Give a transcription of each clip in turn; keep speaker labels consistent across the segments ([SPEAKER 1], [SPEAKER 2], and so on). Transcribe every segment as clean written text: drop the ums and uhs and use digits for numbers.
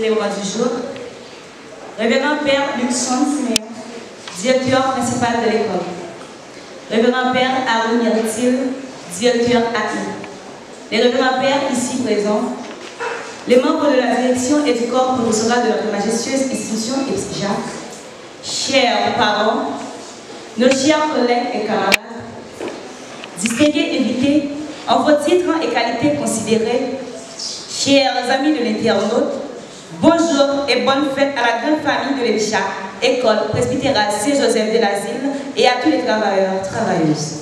[SPEAKER 1] célébrant du jour, Révérend Père Luxon Siméon, directeur principal de l'école. Révérend Père Aaron Yeritil, directeur AI. Les révérends pères ici présents, les membres de la direction et du corps professoral de notre majestueuse institution EPSIJA, chers parents, nos chers collègues et camarades, distingués invités, en vos titres et qualités considérés, chers amis de l'internaute, bonjour et bonne fête à la grande famille de l'EPSIJA, école presbytérale Saint-Joseph de l'Asile et à tous les travailleurs, travailleuses.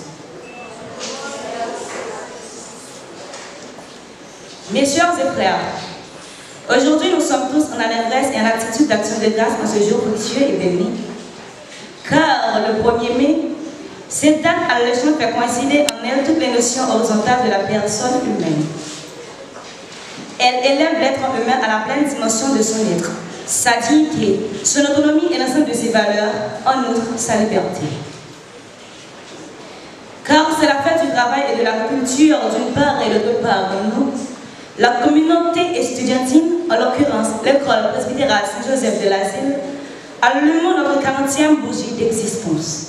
[SPEAKER 1] Mes chers et frères, aujourd'hui nous sommes tous en allégresse et en attitude d'action de grâce en ce jour précieux et béni, car le 1er mai, cette date alléchante fait coïncider en elle toutes les notions horizontales de la personne humaine. Elle élève l'être humain à la pleine dimension de son être, sa dignité, son autonomie et l'ensemble de ses valeurs, en outre sa liberté. Car c'est la fête du travail et de la culture d'une part et d'autre part de nous. La communauté estudiantine, en l'occurrence l'école presbytérale Saint-Joseph de l'Asile, allumons notre 40e bougie d'existence.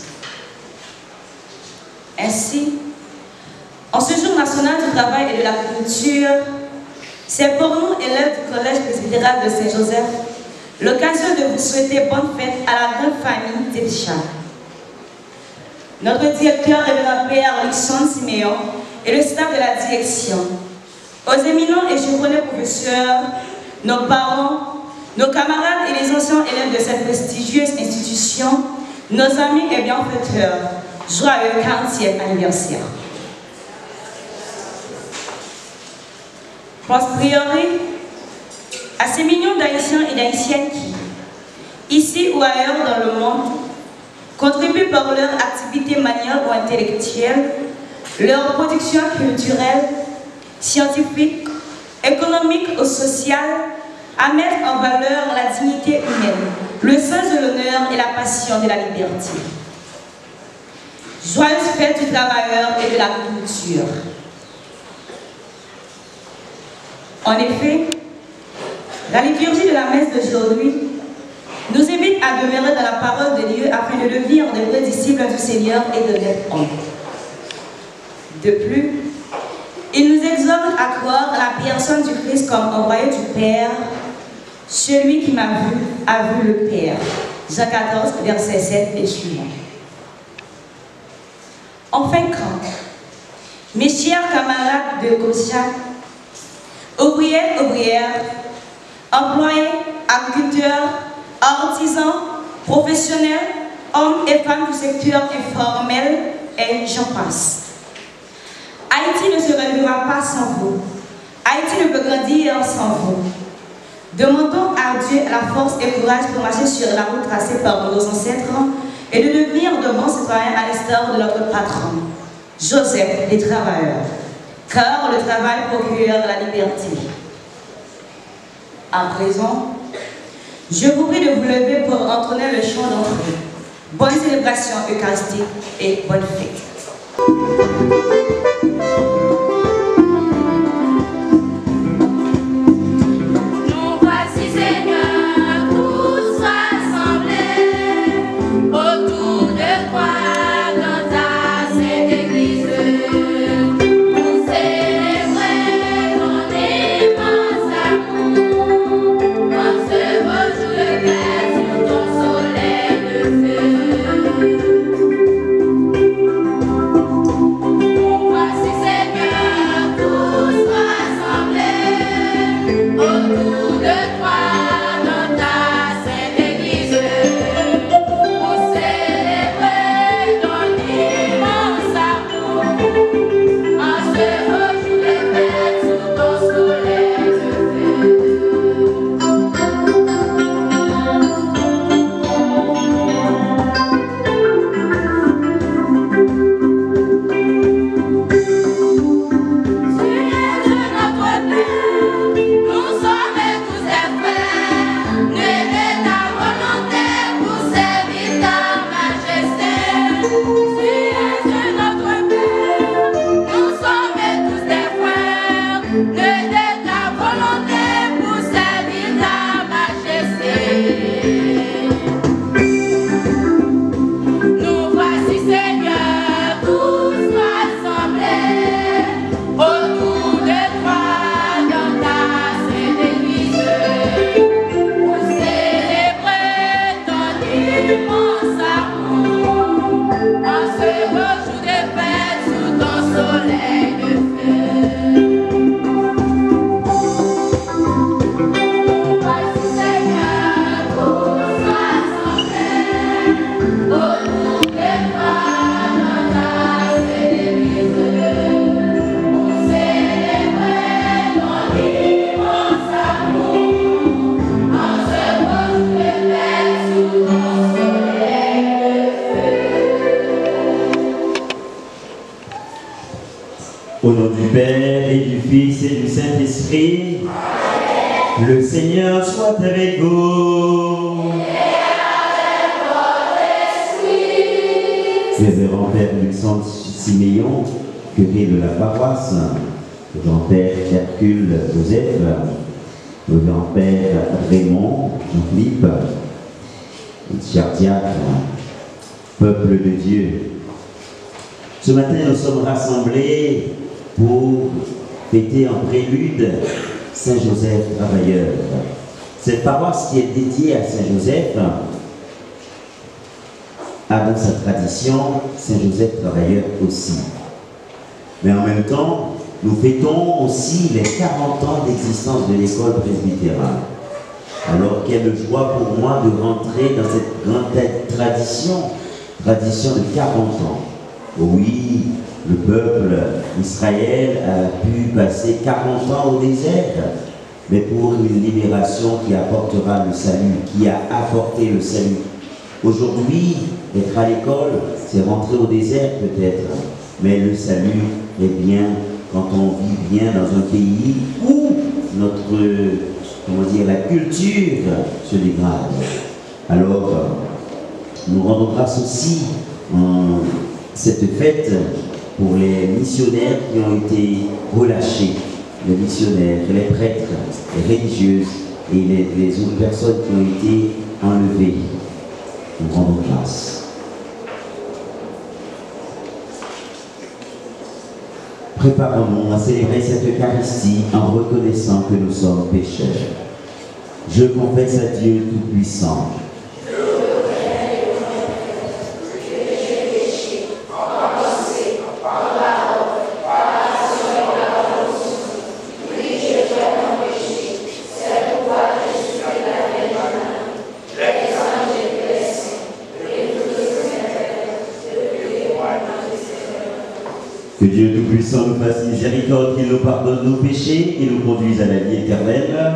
[SPEAKER 1] Ainsi, en ce jour national du travail et de la culture, c'est pour nous, élèves du collège presbytéral de Saint-Joseph, l'occasion de vous souhaiter bonne fête à la grande famille d'EPSIJA. Notre directeur, révérend Père Luxon Siméon, et le staff de la direction, aux éminents et chevronnés professeurs, nos parents, nos camarades et les anciens élèves de cette prestigieuse institution, nos amis et bienfaiteurs, joyeux 40e anniversaire. Post priori, à ces millions d'Haïtiens et d'Haïtiennes qui, ici ou ailleurs dans le monde, contribuent par leur activité manuelle ou intellectuelle, leur production culturelle, scientifique, économique ou sociale, à mettre en valeur la dignité humaine, le sens de l'honneur et la passion de la liberté. Joyeuse fête du travailleur et de la culture. En effet, la liturgie de la messe d'aujourd'hui nous invite à demeurer dans la parole de Dieu afin de devenir des vrais disciples du Seigneur et de l'être homme. De plus, il nous exhorte à croire à la personne du Christ comme envoyé du Père. Celui qui m'a vu a vu le Père. Jean 14, verset 7 et suivant. En fin de compte, mes chers camarades de Gosha, ouvriers, ouvrières, employés, agriculteurs, artisans, professionnels, hommes et femmes du secteur informel, et j'en passe. Haïti ne se relèvera pas sans vous. Haïti ne peut grandir sans vous. Demandons à Dieu la force et le courage pour marcher sur la route tracée par nos ancêtres et de devenir de bons citoyens à l'instar de notre patron, Joseph des travailleurs, car le travail procure la liberté. À présent, je vous prie de vous lever pour entonner le chant d'entrée. Bonne célébration eucharistique et bonne fête.
[SPEAKER 2] Seigneur. l'immense amour, en ce beau jour de fête sous ton soleil de feu. Voici Seigneur, pour sois sans peine, autour de toi dans ta célébrité, pour célébrer ton immense amour, en ce beau jour de fête sous ton soleil de feu.
[SPEAKER 3] Au nom du Père et du Fils et du Saint-Esprit, le Seigneur soit avec vous. Révérend Père Luxandre Siméon, curé de la paroisse, le grand-père Hercule Joseph, le grand-père Raymond Jean-Philippe, cher diacre, peuple de Dieu. Ce matin, nous sommes rassemblés pour fêter en prélude Saint-Joseph Travailleur. Cette paroisse qui est dédiée à Saint-Joseph a dans sa tradition Saint-Joseph Travailleur aussi. Mais en même temps, nous fêtons aussi les 40 ans d'existence de l'école presbytérale. Alors quelle joie pour moi de rentrer dans cette grande tradition de 40 ans. Oui, le peuple Israël a pu passer 40 ans au désert, mais pour une libération qui apportera le salut, qui a apporté le salut. Aujourd'hui, être à l'école, c'est rentrer au désert peut-être, mais le salut est bien quand on vit bien dans un pays où notre, la culture se dégrade. Alors, nous rendons grâce aussi en cette fête pour les missionnaires qui ont été relâchés, les missionnaires, les prêtres, les religieuses et les autres personnes qui ont été enlevées. Nous rendons grâce. Préparons-nous à célébrer cette Eucharistie en reconnaissant que nous sommes pécheurs. Je confesse à Dieu Tout-Puissant. Que Dieu Tout-Puissant nous fasse miséricorde, qu'il nous pardonne nos péchés et nous conduise à la vie éternelle.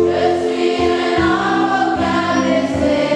[SPEAKER 2] Je suis un avocat blessé.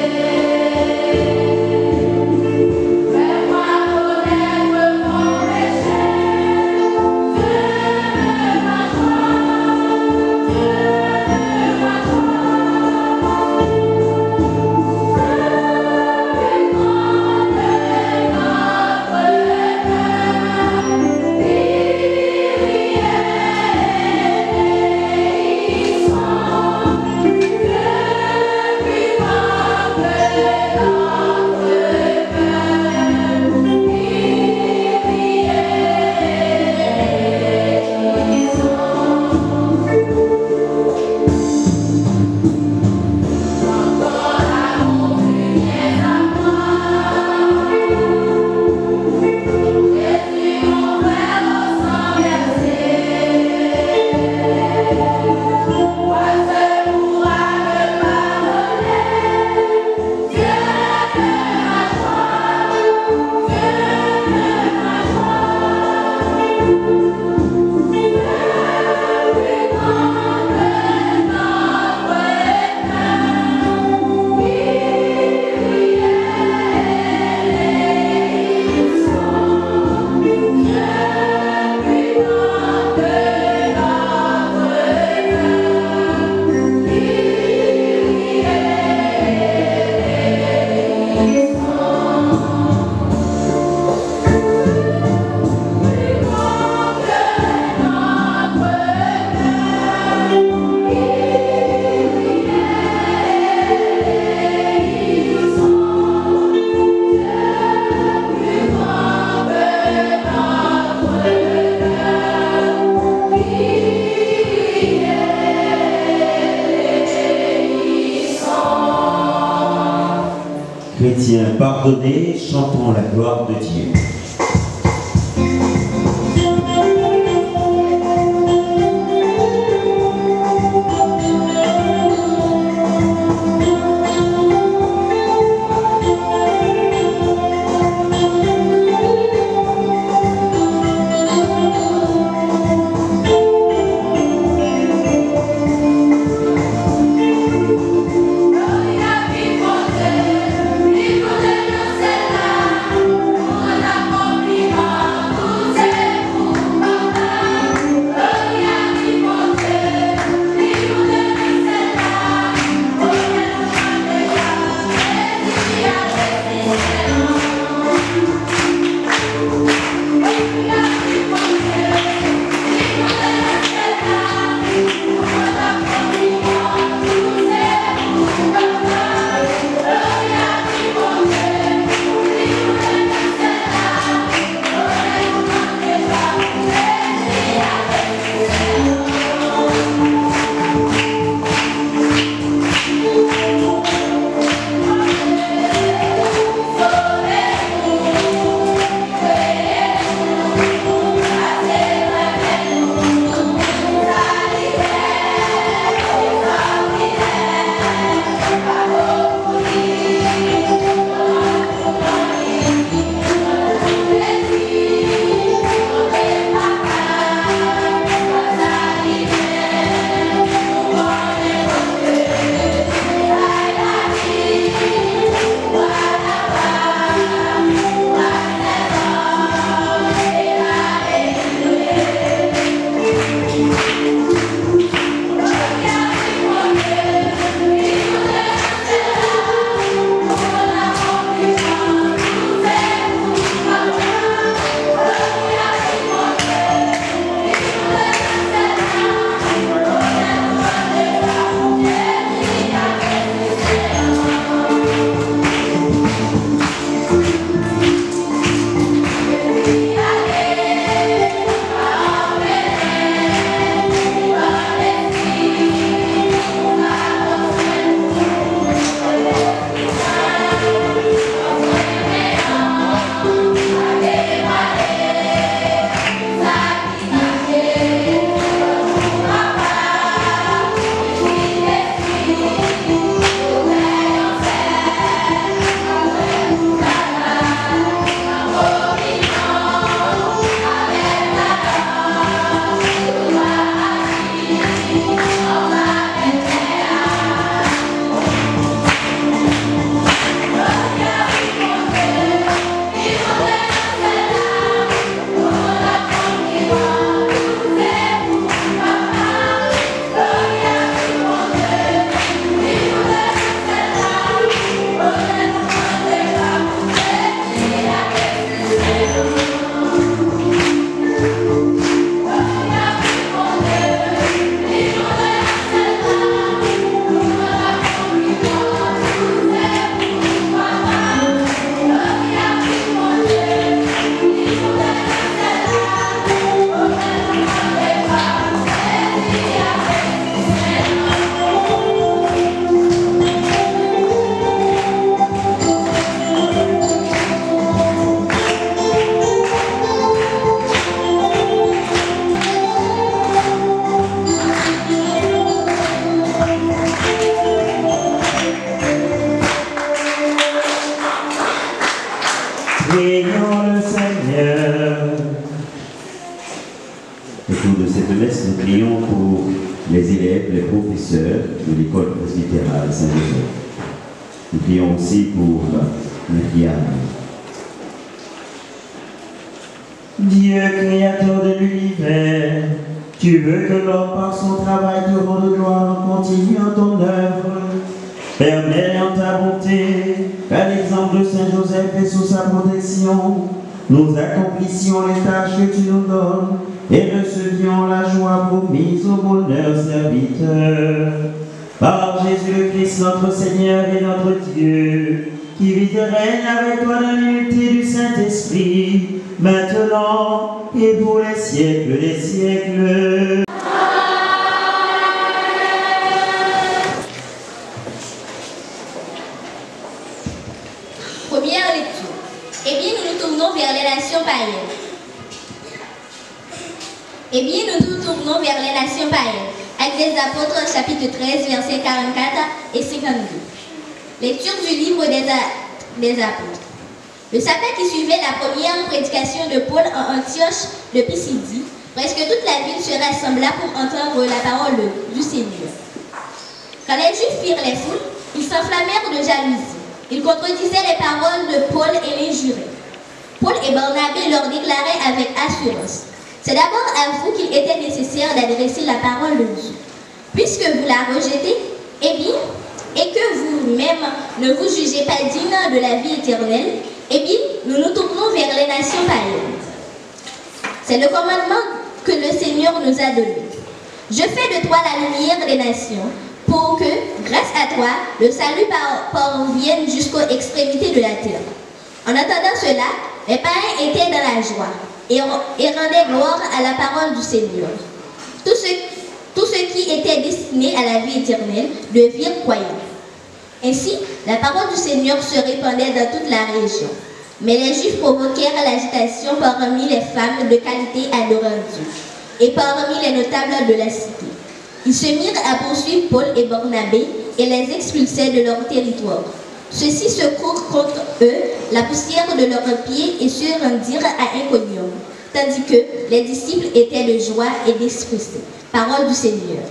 [SPEAKER 3] pardonner, chantons la gloire de Dieu.
[SPEAKER 4] Prions le Seigneur.
[SPEAKER 3] Au cours de cette messe, nous prions pour les élèves, les professeurs de l'école presbytérale Saint-Joseph. Nous prions aussi pour Myriam.
[SPEAKER 4] Dieu, créateur de l'univers, tu veux que l'homme par son travail te rende gloire en continuant ton œuvre. Permets en ta bonté qu'à l'exemple de Saint Joseph et sous sa protection, nous accomplissions les tâches que tu nous donnes et recevions la joie promise au bonheur serviteur. Par Jésus le Christ, notre Seigneur et notre Dieu, qui vit et règne avec toi dans l'unité du Saint-Esprit, maintenant et pour les siècles des siècles.
[SPEAKER 5] Première nations païennes. Eh bien, nous nous tournons vers les nations païennes. Actes des Apôtres, chapitre 13, versets 44 et 52. Lecture du livre des Apôtres. Le sabbat qui suivait la première prédication de Paul en Antioche de Pisidie, presque toute la ville se rassembla pour entendre la parole du Seigneur. Quand les Juifs firent les foules, ils s'enflammèrent de jalousie. Ils contredisaient les paroles de Paul et les juraient. Paul et Barnabé leur déclaraient avec assurance: c'est d'abord à vous qu'il était nécessaire d'adresser la parole de Dieu. Puisque vous la rejetez, eh bien, et que vous-même ne vous jugez pas digne de la vie éternelle, eh bien, nous nous tournons vers les nations païennes. C'est le commandement que le Seigneur nous a donné. Je fais de toi la lumière des nations, pour que, grâce à toi, le salut parvienne jusqu'aux extrémités de la terre. En entendant cela, les païens étaient dans la joie et rendaient gloire à la parole du Seigneur. Tous ceux qui étaient destinés à la vie éternelle devinrent croyants. Ainsi, la parole du Seigneur se répandait dans toute la région. Mais les Juifs provoquèrent l'agitation parmi les femmes de qualité adorant Dieu et parmi les notables de la cité. Ils se mirent à poursuivre Paul et Barnabé et les expulsaient de leur territoire. Ceux-ci secouèrent contre eux la poussière de leurs pieds et se rendirent à Iconium, tandis que les disciples étaient de joie et d'esprit saint. Parole du Seigneur.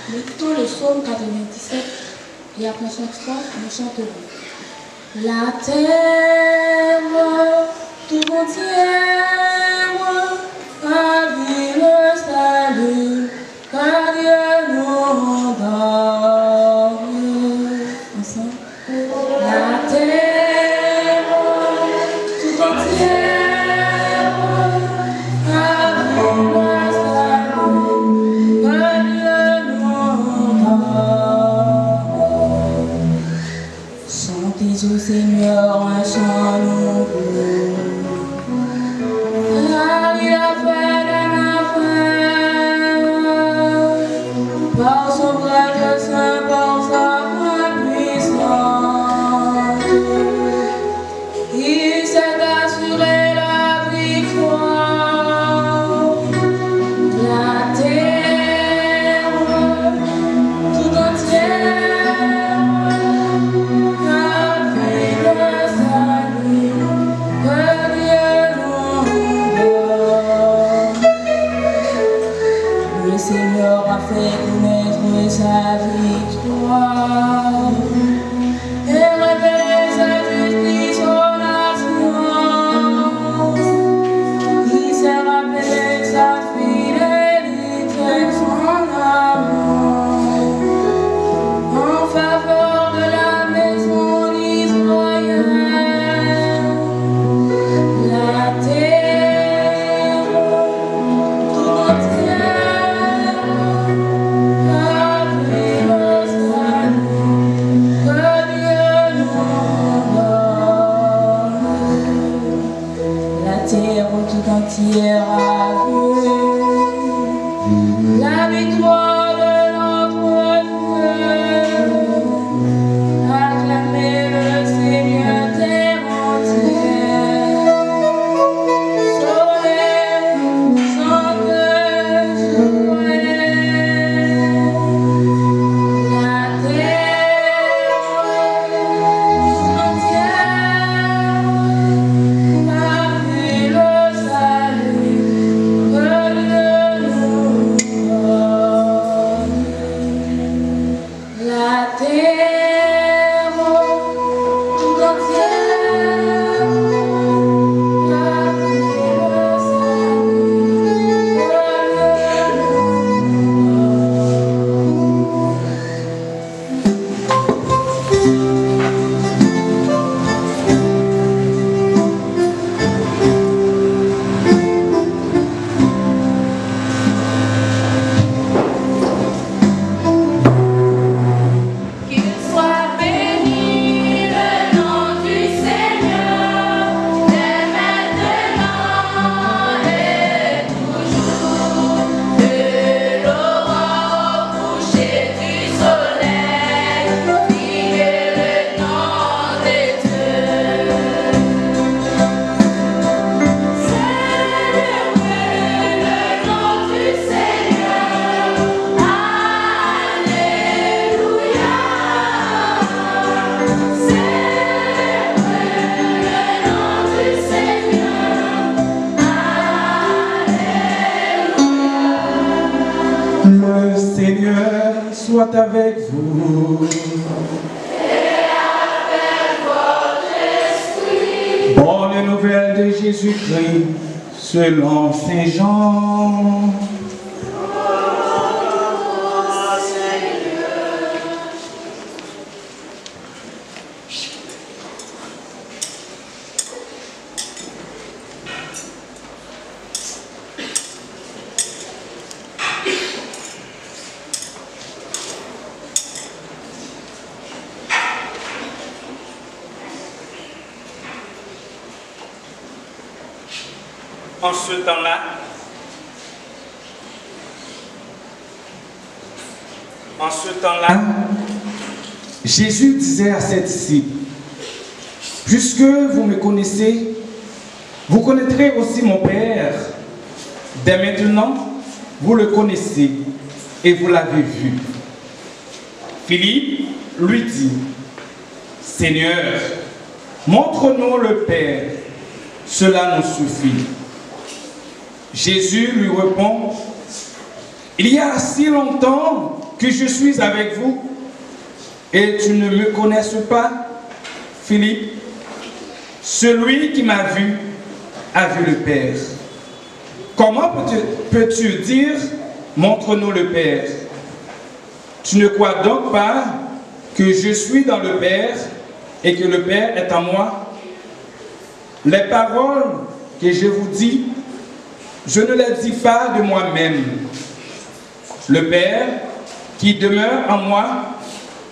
[SPEAKER 6] Le psaume 97 et après chaque fois nous chanterons. La terre tout entière a vu le salut car Dieu nous donne. Ensemble. La terre tout entière a vu le salut car Dieu nous donne. Chantez au Seigneur un chant nouveau. Car il a fait des merveilles. Par son bras de saint, par sa main puissante, il s'est assuré la victoire. La terre tout entière a vu le salut que Dieu nous donne. Le Seigneur a fait connaître sa victoire et révélé sa justice aux nations. Il s'est rappelé sa fidélité, son amour en faveur de la maison d'Israël. La terre tout entière a vu le salut que Dieu nous donne. La terre tout entière a vu la victoire de notre Dieu. Acclamez le Seigneur terre entière. Soleil, chantez, jouez. La terre tout entière a vu le salut que
[SPEAKER 7] soit avec vous. Bonne nouvelle de Jésus-Christ selon Saint Jean. En ce temps-là, Jésus disait à ses disciples, « Puisque vous me connaissez, vous connaîtrez aussi mon Père. Dès maintenant, vous le connaissez et vous l'avez vu. » Philippe lui dit, « Seigneur, montre-nous le Père, cela nous suffit. » Jésus lui répond, « Il y a si longtemps que je suis avec vous et tu ne me connais pas, Philippe. Celui qui m'a vu a vu le Père. Comment peux-tu dire, montre-nous le Père? Tu ne crois donc pas que je suis dans le Père et que le Père est en moi? Les paroles que je vous dis, je ne les dis pas de moi-même. Le Père qui demeure en moi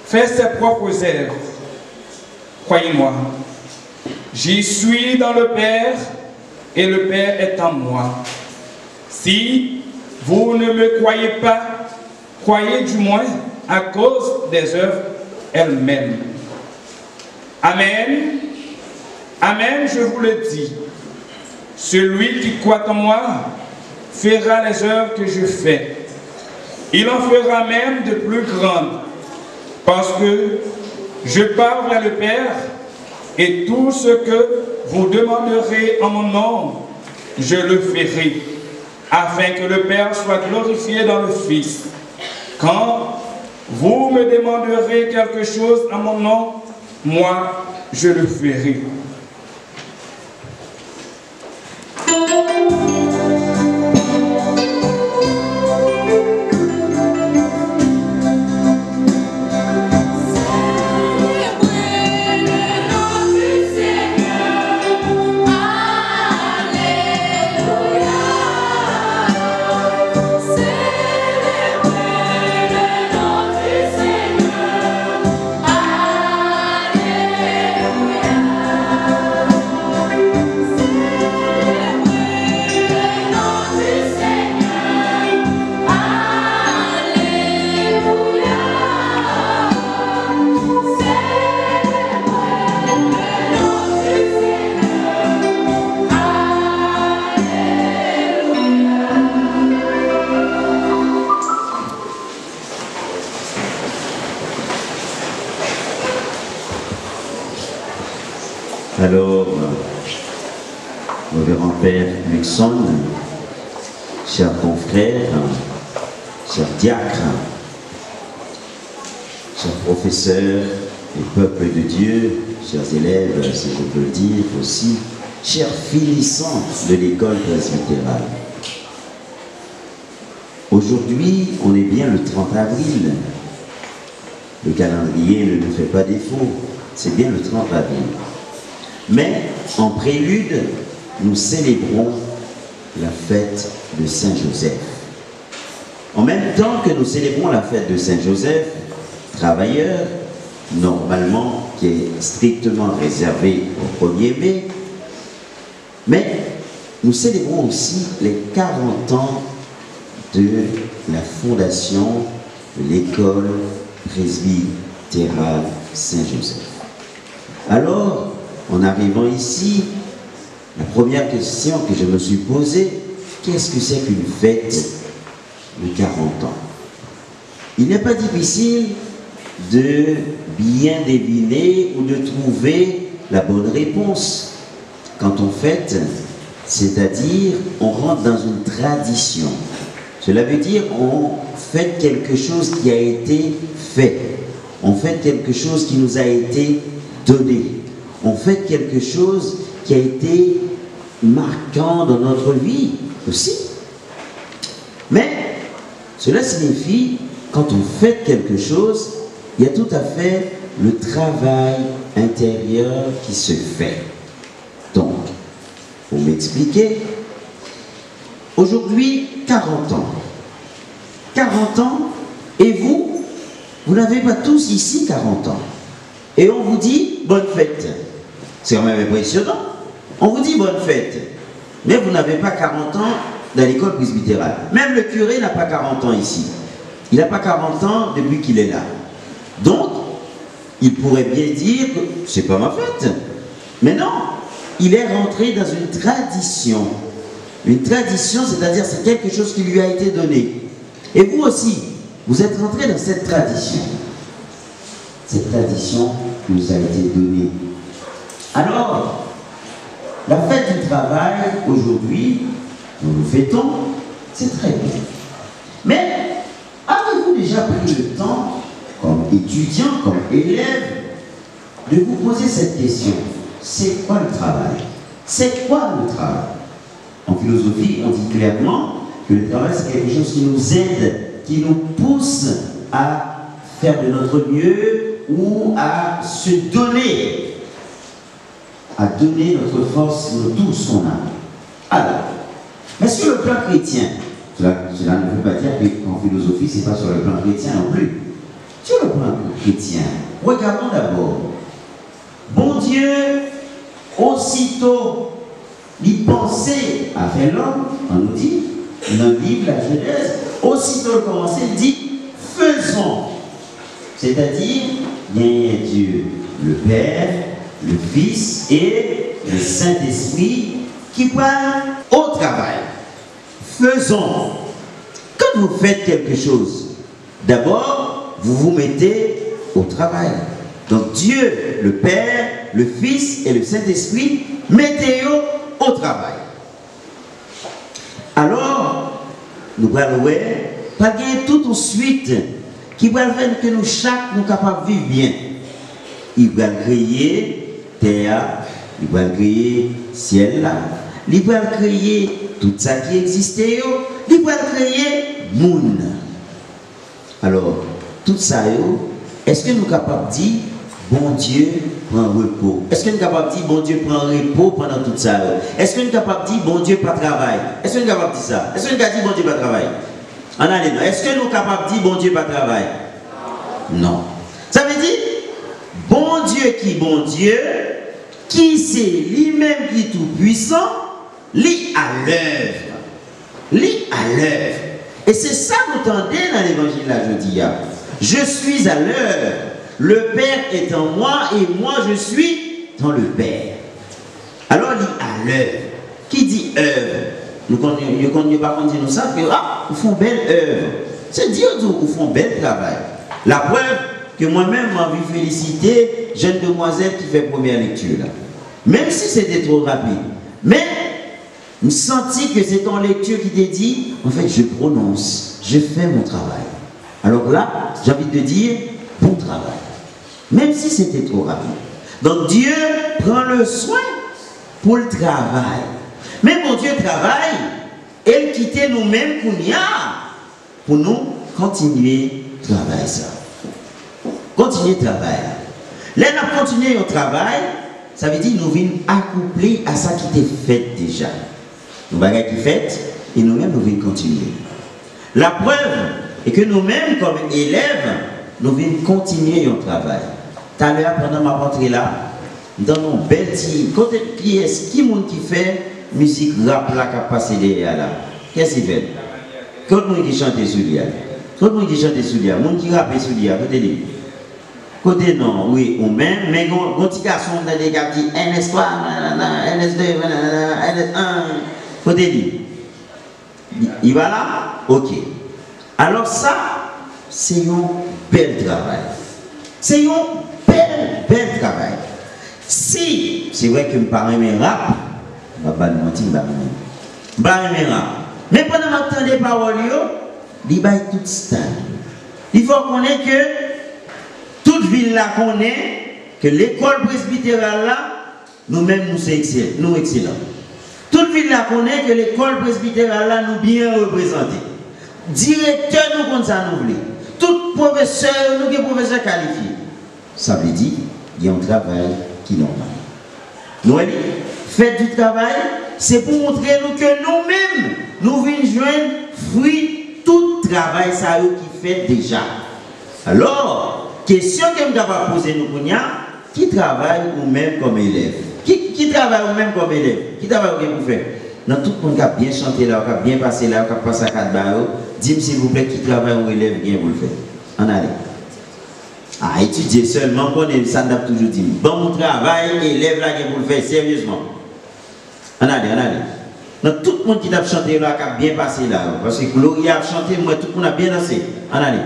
[SPEAKER 7] fait ses propres œuvres. Croyez-moi, j'y suis dans le Père et le Père est en moi. Si vous ne me croyez pas, croyez du moins à cause des œuvres elles-mêmes. Amen. Amen, je vous le dis. Celui qui croit en moi fera les œuvres que je fais. Il en fera même de plus grandes, parce que je pars vers le Père, et tout ce que vous demanderez en mon nom, je le ferai, afin que le Père soit glorifié dans le Fils. Quand vous me demanderez quelque chose en mon nom, moi, je le ferai.
[SPEAKER 3] Alors, révérend Père Luxon, chers confrères, chers diacres, chers professeurs et peuple de Dieu, chers élèves, si je peux le dire aussi, chers finissants de l'école presbytérale. Aujourd'hui, on est bien le 30 avril. Le calendrier ne nous fait pas défaut, c'est bien le 30 avril. Mais en prélude, nous célébrons la fête de Saint-Joseph. En même temps que nous célébrons la fête de Saint-Joseph, travailleur, normalement qui est strictement réservé au 1er mai, mais nous célébrons aussi les 40 ans de la fondation de l'école presbytérale Saint-Joseph. Alors, en arrivant ici, la première question que je me suis posée, qu'est-ce que c'est qu'une fête de 40 ans? Il n'est pas difficile de bien deviner ou de trouver la bonne réponse quand on fête, c'est-à-dire on rentre dans une tradition. Cela veut dire on fait quelque chose qui a été fait. On fait quelque chose qui nous a été donné. On fait quelque chose qui a été marquant dans notre vie aussi. Mais cela signifie, quand on fait quelque chose, il y a tout à fait le travail intérieur qui se fait. Donc, pour m'expliquer, aujourd'hui, 40 ans. 40 ans, et vous n'avez pas tous ici 40 ans. Et on vous dit bonne fête. C'est quand même impressionnant. On vous dit bonne fête. Mais vous n'avez pas 40 ans dans l'école presbytérale. Même le curé n'a pas 40 ans ici. Il n'a pas 40 ans depuis qu'il est là. Donc, il pourrait bien dire que c'est pas ma fête. Mais non, il est rentré dans une tradition. Une tradition, c'est-à-dire c'est quelque chose qui lui a été donné. Et vous aussi, vous êtes rentré dans cette tradition. Cette tradition nous a été donnée. Alors, la fête du travail, aujourd'hui, nous le fêtons, c'est très bien. Mais, avez-vous déjà pris le temps, comme étudiant, comme élève, de vous poser cette question? C'est quoi le travail? C'est quoi le travail? En philosophie, on dit clairement que le travail, c'est quelque chose qui nous aide, qui nous pousse à faire de notre mieux ou à se donner, à donner notre force, tout ce qu'on a. Alors, mais sur le plan chrétien, cela ne veut pas dire qu'en philosophie, ce n'est pas sur le plan chrétien non plus. Sur le plan chrétien, regardons d'abord. Bon Dieu, aussitôt, il pensait à faire l'homme, on nous dit, dans le livre La Genèse, aussitôt commencé, il dit faisons. C'est-à-dire, il y a Dieu, le Père, le Fils et le Saint-Esprit qui parlent au travail. Faisons. Quand vous faites quelque chose, d'abord, vous vous mettez au travail. Donc Dieu, le Père, le Fils et le Saint-Esprit, mettez-vous au travail. Alors, nous allons voir, pas bien tout de suite, qui va faire que nous chaque nous capables de vivre bien. Il va créer terre, il va créer ciel là, il va créer tout ça qui existait, il va créer monde. Alors, tout ça, est-ce que nous sommes capables de dire, bon Dieu prend repos? Est-ce que nous sommes capables de dire, bon Dieu prend repos pendant tout ça? Est-ce que nous sommes capables de dire, bon Dieu pas travail? Est-ce que nous sommes capables de dire ça? Est-ce que nous sommes capables de dire, bon Dieu pas travail? En allez, est-ce que nous sommes capables de dire, bon Dieu pas travail? Non. Ça veut dire, bon Dieu, qui c'est lui-même qui est tout puissant, lui à l'œuvre. Lui à l'œuvre. Et c'est ça que vous entendez dans l'évangile là, je dis. Je suis à l'œuvre. Le Père est en moi et moi je suis dans le Père. Alors, lui à l'œuvre. Qui dit œuvre? Nous ne connaissons pas dire nous ça, que vous font belle œuvre. C'est dire que vous font bel travail. La preuve que moi-même j'ai envie de féliciter jeune demoiselle qui fait première lecture là. Même si c'était trop rapide. Mais je sentis que c'est ton lecture qui t'a dit, en fait, je prononce, je fais mon travail. Alors là, j'ai envie de dire, bon travail. Même si c'était trop rapide. Donc Dieu prend le soin pour le travail. Mais mon Dieu travaille, et il quitte nous-mêmes pour nous continuer à travailler ça. Continuer à travailler. Là, nous continuons au travail, ça veut dire nous venons accoupler à ça qui était fait déjà. Nous bagages qui fait, et nous-mêmes nous venons continuer. La preuve est que nous-mêmes, comme élèves, nous venons continuer au travail. Tout à l'heure, pendant ma rentrée là, dans nos belles petits, côté pièce, qui monde qui fait musique rap là qui a passé derrière là? Qu'est-ce qu'il fait? Quand le monde qui chante sous lui, quand le monde qui chante sous lui, le monde qui rappe sous lui, côté lui. Côté non, oui, ou même, mais quand petit garçon dans des gars qui dit NS3, NS2, NS1, côté lui. Il va là? Ok. Alors ça, c'est un bel travail. C'est un bel travail. Si, c'est vrai que mes parents me rap, je ne vais pas mentir, je vais rap. Mais pendant que je entends des paroles,
[SPEAKER 4] il baille tout stade. Il faut qu'on ait que toute ville là connaît que l'école presbytérale là, nous-mêmes nous excellents. Toute ville là connaît que l'école presbytérale là nous bien représentés. Directeur nous comme ça nous voulons. Tout professeur, nous sommes professeurs qualifiés. Ça veut dire qu'il y a un travail qui est normal. Nous faites du travail, c'est pour montrer nous que nous-mêmes, nous venons joindre fruit tout travail ça qui fait déjà. Alors, question que nous avons posée nous qui travaille ou même comme élève? Qui travaille ou même comme élève? Qui travaille pour faire? Dans tout le monde qui a bien chanté là, qui a bien passé là, qui a passé à 4 barreaux, dites-moi s'il vous plaît, qui travaille ou élève bien pour le faire? En allez. À étudier seulement, ça n'a toujours dit. Bon travail, élève là pour le faire sérieusement. En allez. Dans tout le monde qui a chanté là, qui a bien passé là, parce que Gloria a chanté, moi tout le monde a bien dansé. En allez.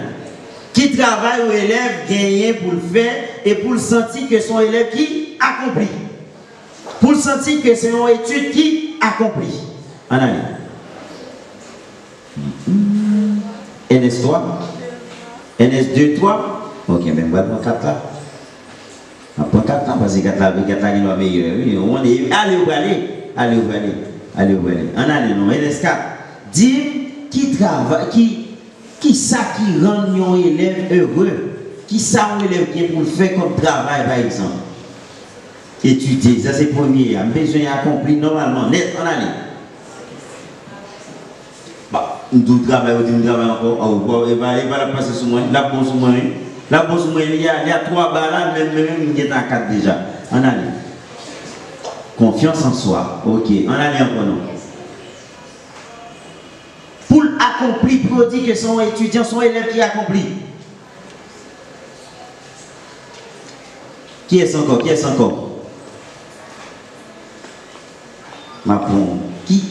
[SPEAKER 4] Qui travaille ou élève gagné pour le faire et pour le sentir que son élève qui accomplit. Pour le sentir que c'est une étude qui accomplit. En allez. NS3. NS2, 3. Ok, mais on va prendre 4 là. On prend 4 là parce que 4 là, avec 4 là, il est meilleur. On est. Allez, on allez, non, NS4. Dis qui travaille, qui ça qui rend un élève heureux, qui ça un élève qui pour le faire comme travail par exemple. Étudier, ça c'est le premier, a besoin d'accomplir normalement, net, on allez. Bah, nous travaillons encore, il va la passer sur moi, la bonne sur moi. La bonne sur moi, il y a 3 balles là, même il est à 4 déjà. On allez. Confiance en soi, ok, on allez encore non. Pour accomplir, pour dire que son étudiant, son élève qui accomplit. Qui est encore? Qui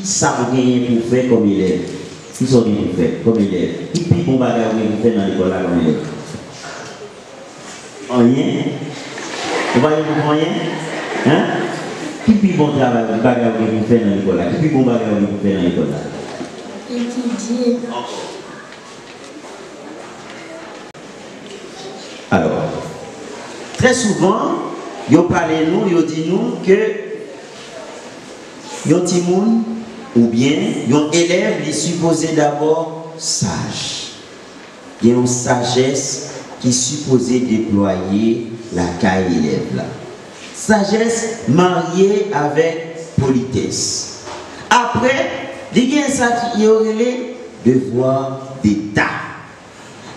[SPEAKER 4] ça gagne pour faire comme élève? Qui ça gagne pour faire comme élève? Qui peut bon bagage pour faire dans l'école là comme élève? Rien? Vous voyez pour rien? Hein? Qui peut bon travail pour bagage pour faire dans l'école là? Qui peut bon bagage pour faire dans l'école là?
[SPEAKER 5] Étudier.
[SPEAKER 4] Alors, très souvent, ils parlent nous, ils disent nous que yon petit monde ou bien yon élève est supposé d'abord sage. Il y a une sagesse qui est supposée déployer la caille élève là. Sagesse mariée avec politesse. Après, il y a ça qui est devoir d'État.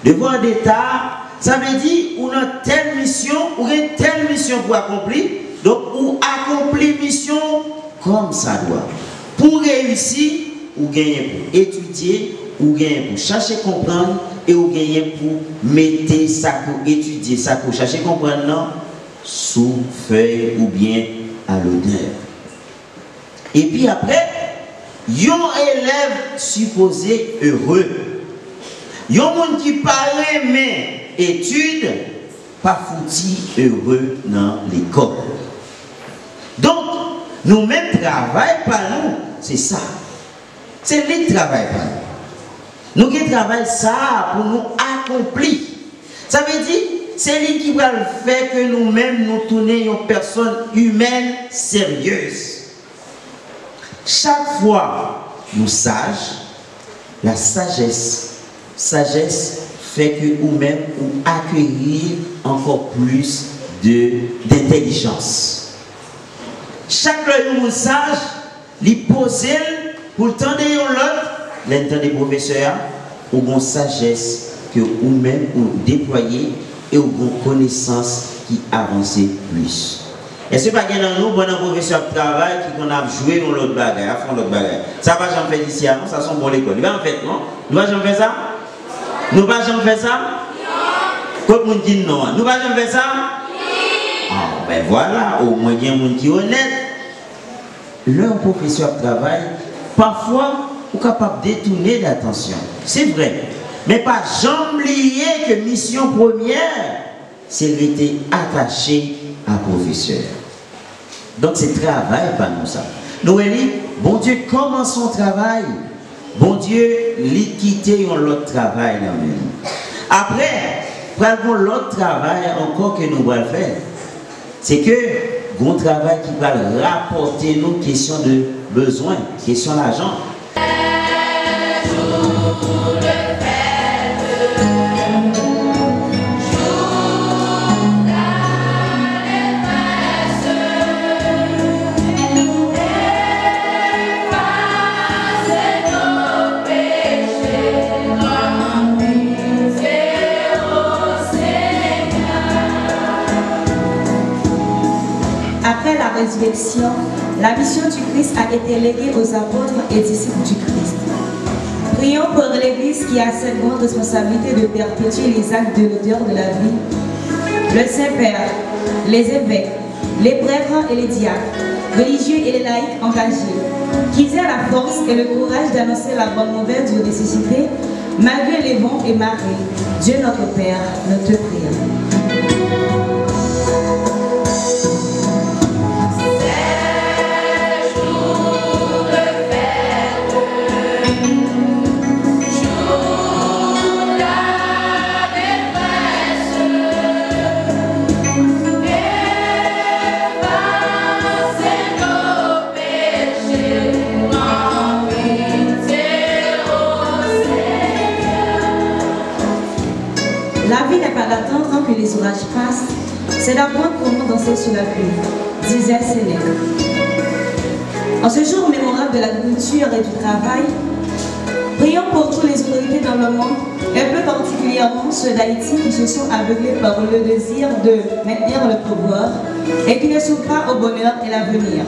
[SPEAKER 4] Devoir d'État, ça veut dire qu'on a telle mission, ou une telle mission pour accomplir, donc on accomplit mission comme ça doit. Pour réussir, ou gagner pour étudier, ou gagner pour chercher comprendre, et ou gagner pour mettre ça pour étudier, ça pour chercher comprendre, non, sous feuille ou bien à l'odeur. Et puis après, yon élève supposé heureux. Yon monde qui paraît mais étude, pas foutu heureux dans l'école. Donc, nous-mêmes travaillons par nous, c'est ça. C'est lui qui travaille par nous. Nous qui travaillons ça pour nous accomplir. Ça veut dire, c'est lui qui va le faire que nous-mêmes nous tournions une personne humaine sérieuse. Chaque fois, nous sages, la sagesse fait que nous-mêmes nous accueillir encore plus d'intelligence. Chaque fois que nous sage, il pose pour le temps de l'autre, l'entendre des professeurs, ou une sagesse que nous-mêmes nous déployer et une connaissance qui avance plus. Est-ce que pas dans nous, bon professeur de travail qui qu'on a joué dans l'autre bagaille, à fond l'autre bagaille. Ça va jamais faire ici, non? Ça sont bon l'école. Il va en fait, non? Nous va jamais faire ça? Nous va jamais faire ça? Non. Comme on dit non. Nous va jamais faire ça? Ah, ben voilà, au moins il y a un monde qui est honnête. Leur professeur de travail, parfois, est capable de détourner l'attention. C'est vrai. Mais pas jamais oublier que mission première, c'est d'être attaché à professeur. Donc c'est travail par nous ça. Nous dit, bon Dieu commence son travail
[SPEAKER 3] bon Dieu, lui quitter l'autre travail là même. Après, pour l'autre travail encore que nous allons faire, c'est que bon travail qui va rapporter nos questions de besoin, question d'argent.
[SPEAKER 1] Après la résurrection, la mission du Christ a été léguée aux apôtres et disciples du Christ. Prions pour l'Église qui a cette grande responsabilité de perpétuer les actes de l'auteur de la vie. Le Saint-Père, les évêques, les prêtres et les diacres, religieux et les laïcs engagés, qu'ils aient la force et le courage d'annoncer la bonne nouvelle du ressuscité, malgré les vents et marées. Dieu notre Père, notre prière. La vie n'est pas d'attendre que les orages passent, c'est d'apprendre comment danser sur la pluie, disait Sénèque. En ce jour mémorable de l'agriculture et du travail, prions pour toutes les autorités dans le monde, et plus particulièrement ceux d'Haïti qui se sont aveuglés par le désir de maintenir le pouvoir et qui ne s'ouvrent pas au bonheur et l'avenir.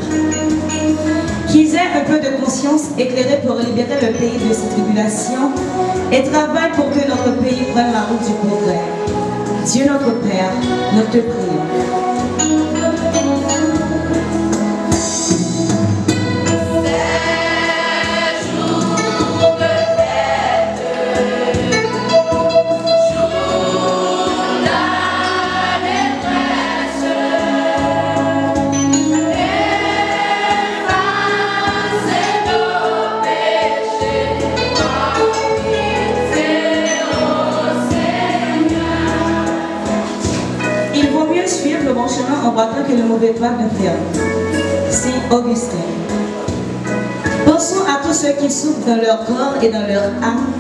[SPEAKER 1] Qu'ils aient un peu de conscience éclairée pour libérer le pays de ces tribulations et travaillent pour que notre pays prenne la route du progrès. Dieu notre Père, nous te prions. En battant que le mauvais pas de faire. Saint Augustin. Pensons à tous ceux qui souffrent dans leur corps et dans leur âme,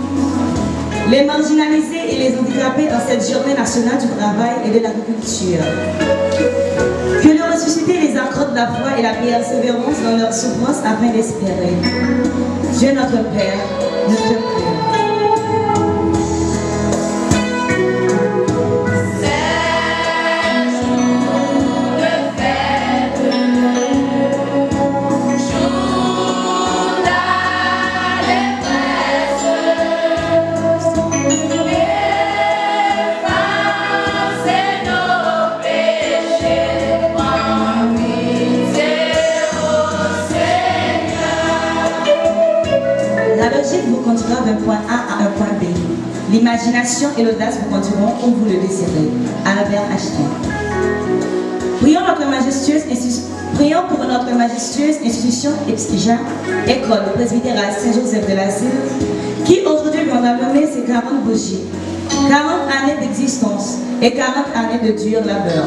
[SPEAKER 1] les marginalisés et les handicapés dans cette journée nationale du travail et de l'agriculture. Que le ressuscité les accorde la foi et la persévérance dans leur souffrance afin d'espérer. Dieu notre Père, nous te prions. Vous conduira d'un point A à un point B. L'imagination et l'audace vous conduiront où vous le désirez. Albert Einstein. Prions pour notre majestueuse institution EPSIJA, école presbytérale Saint-Joseph de l'Asile, qui aujourd'hui vient d'allumer ses 40 bougies, 40 années d'existence et 40 années de dur labeur.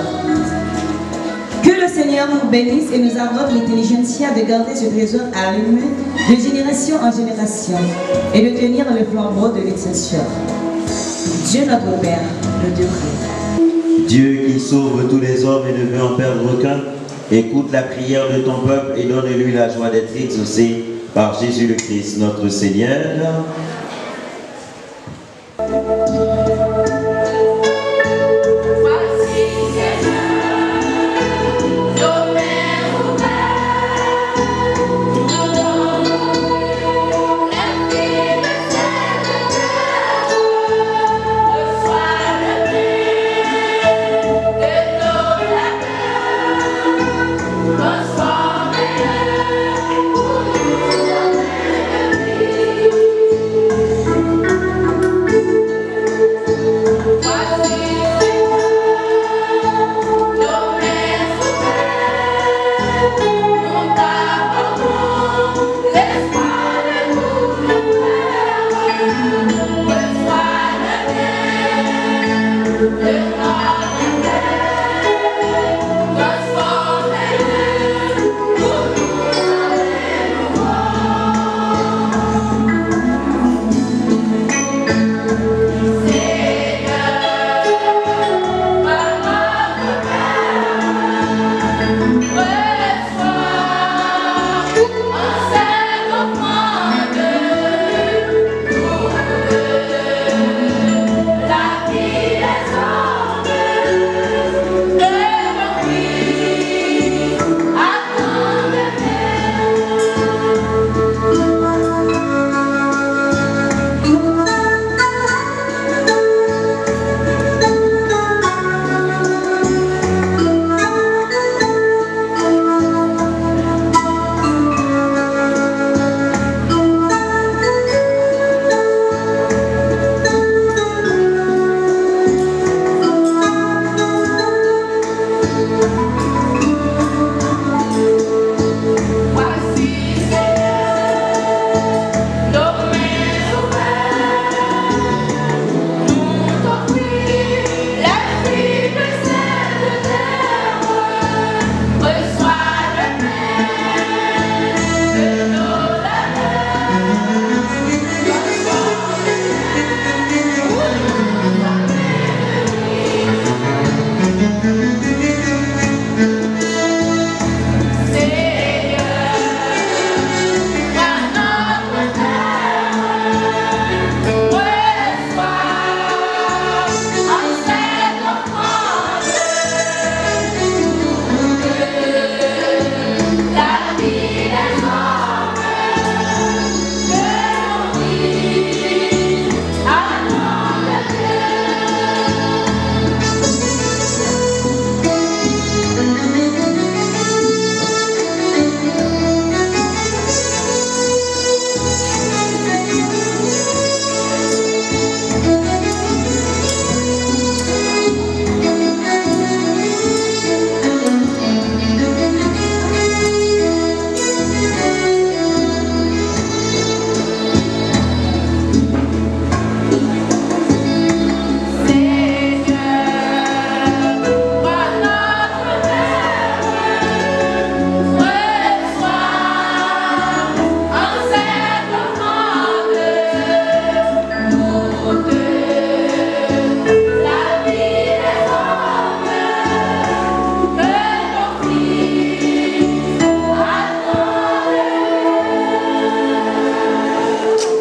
[SPEAKER 1] Que le Seigneur nous bénisse et nous accorde l'intelligentsia de garder ce trésor allumé de génération en génération et de tenir le flambeau de l'excellence. Dieu notre Père, le Dieu vrai.
[SPEAKER 3] Dieu qui sauve tous les hommes et ne veut en perdre aucun, écoute la prière de ton peuple et donne-lui la joie d'être exaucé par Jésus le Christ, notre Seigneur.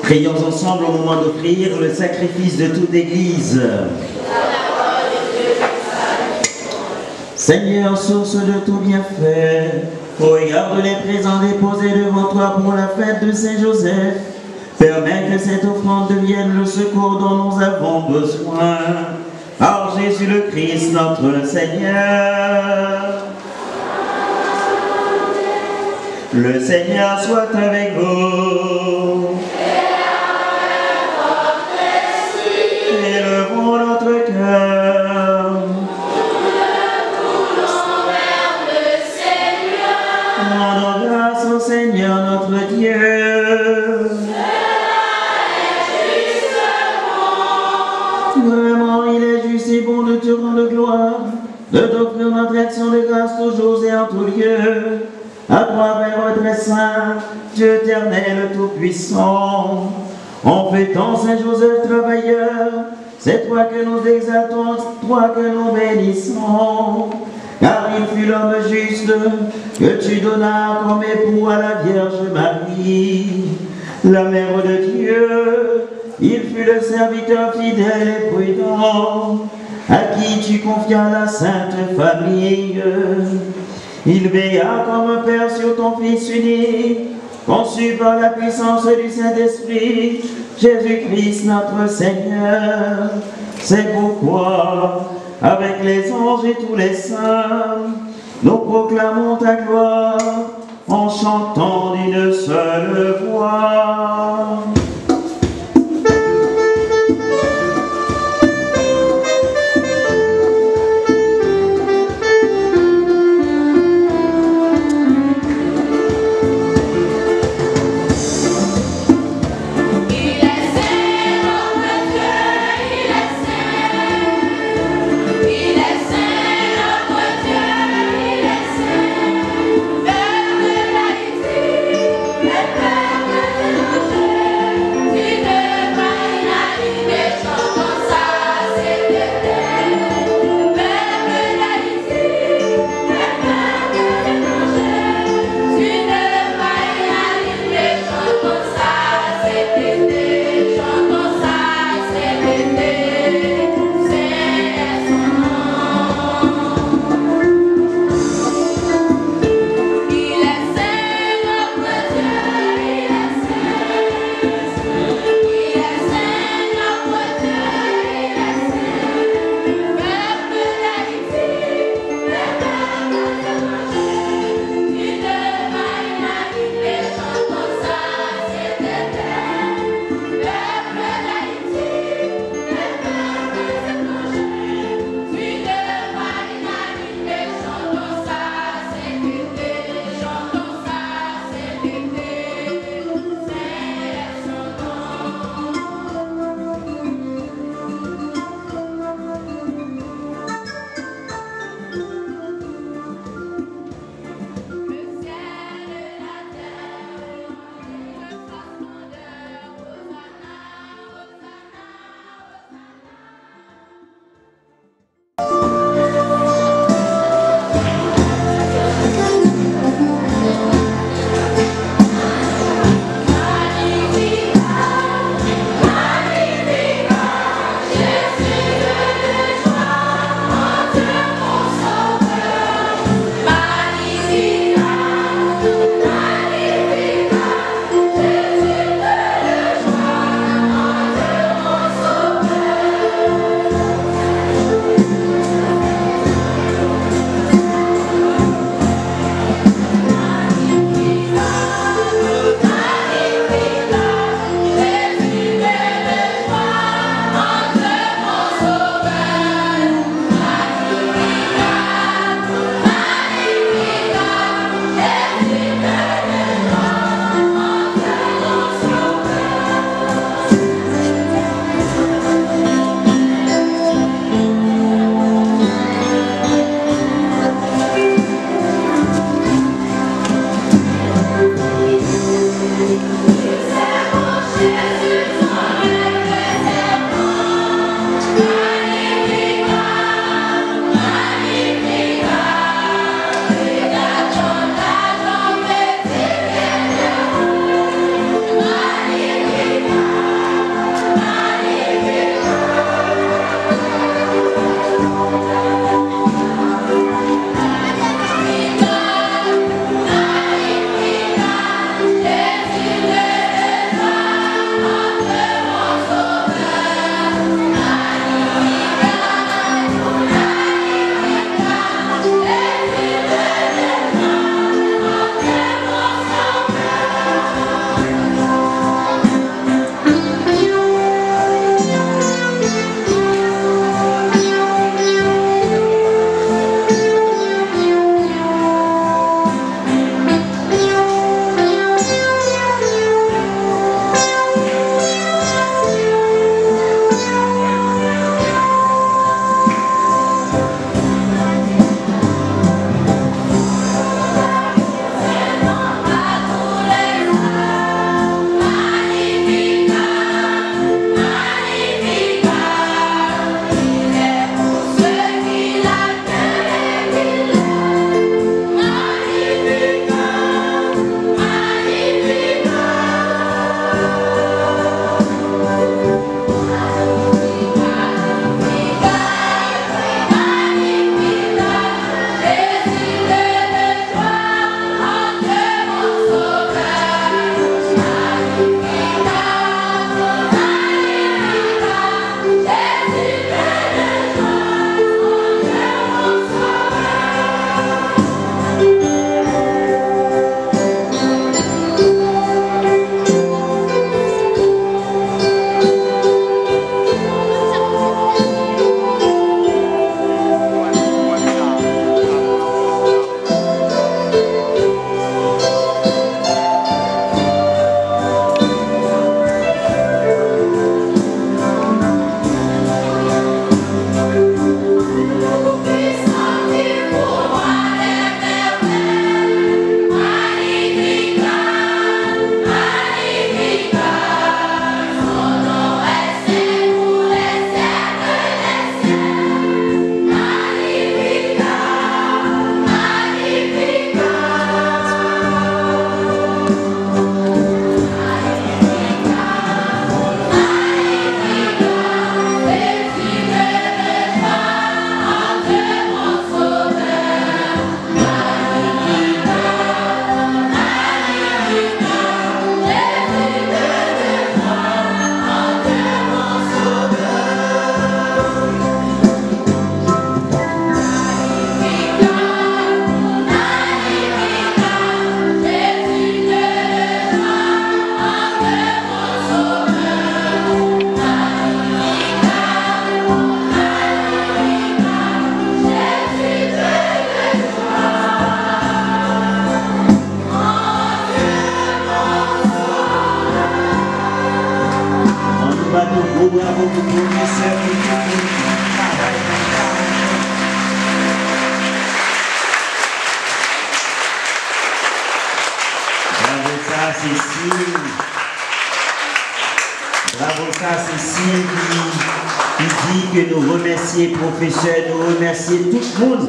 [SPEAKER 4] Prions ensemble au moment d'offrir le sacrifice de toute Église. Seigneur, source de tout bienfait, regarde les présents déposés devant toi pour la fête de Saint-Joseph. Permets que cette offrande devienne le secours dont nous avons besoin. Par Jésus le Christ, notre Seigneur. Le Seigneur soit avec vous. Élevons notre cœur. Rendons grâce au Seigneur notre Dieu. Vraiment, il est juste et bon de te rendre gloire, de t'offrir notre action de grâce toujours et en tout lieu. À toi, Père très saint, Dieu éternel tout-puissant, en fêtant Saint-Joseph travailleur, c'est toi que nous exaltons, toi que nous bénissons. Car il fut l'homme juste que tu donnas comme époux à la Vierge Marie, la mère de Dieu. Il fut le serviteur fidèle et prudent, à qui tu confias la sainte famille. Il veilla comme un père sur ton Fils unique, conçu par la puissance du Saint-Esprit, Jésus-Christ notre Seigneur. C'est pourquoi, avec les anges et tous les saints, nous proclamons ta gloire en chantant d'une seule voix.
[SPEAKER 2] Magnificat,
[SPEAKER 4] bravo pour le professeur qui travaille dans la Bravo ça, Cécile. Bravo ça, Cécile qui dit que nous remercions les professeurs, nous remercions tout le monde.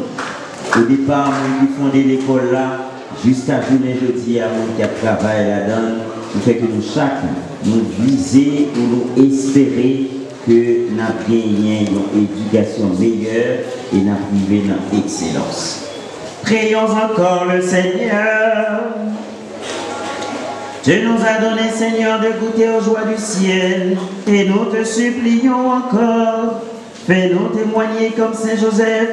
[SPEAKER 4] Au départ, nous qui fondé l'école là, jusqu'à journée de dire à mon qui a travaillé là-dedans, nous fait que nous chacun, nous viser ou nous espérer que nous avons gagné une éducation meilleure et nous avons privé dans l'excellence. Prions encore le Seigneur. Tu nous as donné, Seigneur, de goûter aux joies du ciel, et nous te supplions encore. Fais-nous témoigner comme Saint Joseph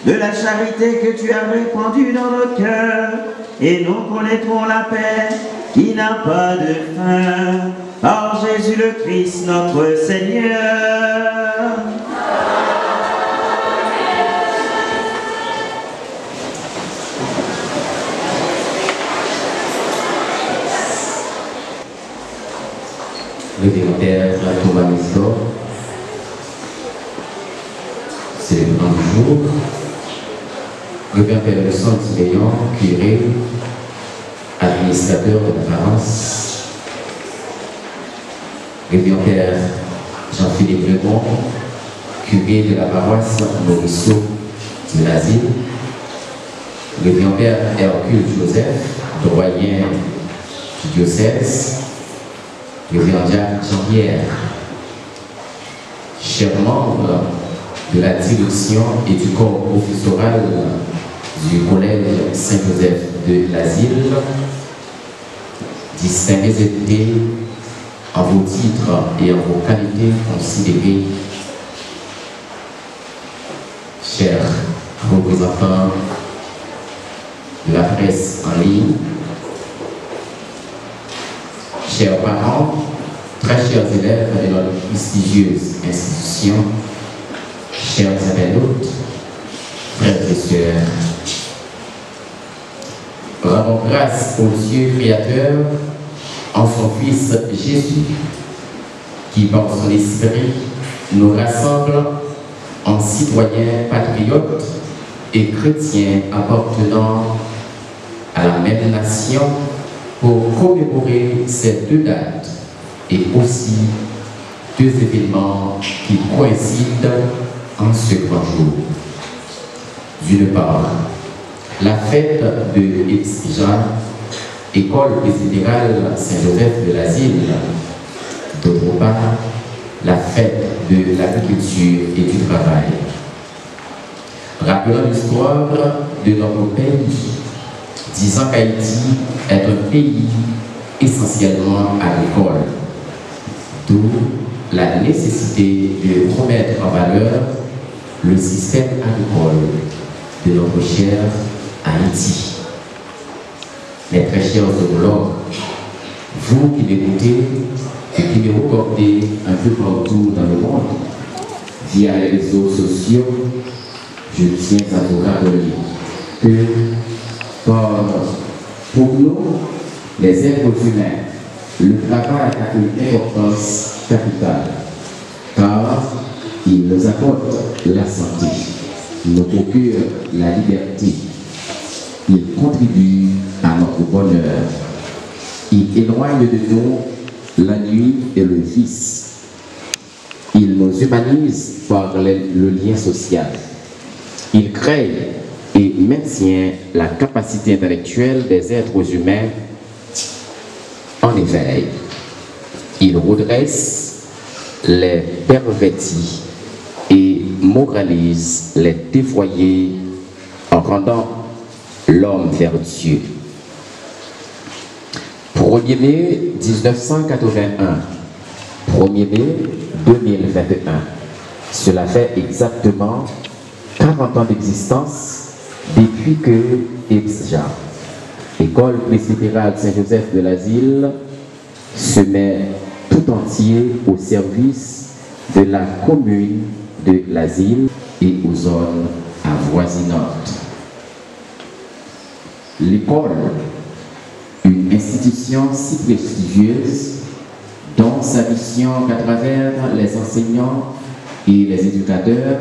[SPEAKER 4] de la charité que tu as répandue dans nos cœurs, et nous connaîtrons la paix qui n'a pas de fin. Par Jésus le Christ, notre Seigneur.
[SPEAKER 8] Le Père Thomas Nestor, c'est le grand jour. Le Père le Saint-Siméon, curé, administrateur de la paroisse. Le Père Jean-Philippe Lebon, curé de la paroisse Mauriceau de l'Asile. Le Père Hercule Joseph, doyen du diocèse. Le Jacques Jean-Pierre, chers membres de la direction et du corps professoral du collège Saint-Joseph de l'Asile, distingués invités en vos titres et en vos qualités considérées, chers représentants de la presse en ligne, chers parents, très chers élèves de notre prestigieuse institution, chers internautes, frères et sœurs, rendons grâce au Dieu créateur en son Fils Jésus, qui par son esprit nous rassemble en citoyens patriotes et chrétiens appartenant à la même nation, pour commémorer ces deux dates et aussi deux événements qui coïncident en ce grand jour. D'une part, la fête de Epsija, école présidérale Saint-Joseph de l'Asile. D'autre part, la fête de l'agriculture et du travail. Rappelant l'histoire de notre pays, disant qu'Haïti est un pays essentiellement agricole, d'où la nécessité de remettre en valeur le système agricole de notre cher Haïti. Mes très chers homologues, vous qui m'écoutez et qui me regardez un peu partout dans le monde, via les réseaux sociaux, je tiens à vous rappeler que pour nous, les êtres humains, le travail a une importance capitale, car il nous apporte la santé, nous procure la liberté, il contribue à notre bonheur, il éloigne de nous l'ennui et le vice, il nous humanise par le lien social, il crée et maintient la capacité intellectuelle des êtres humains en éveil. Il redresse les pervertis et moralise les dévoyés en rendant l'homme vers Dieu. 1er mai 1981, 1er mai 2021. Cela fait exactement 40 ans d'existence depuis que Epsija, école presbytérale Saint-Joseph de l'Asile, se met tout entier au service de la commune de l'Asile et aux zones avoisinantes. L'école, une institution si prestigieuse, dont sa mission qu'à travers les enseignants et les éducateurs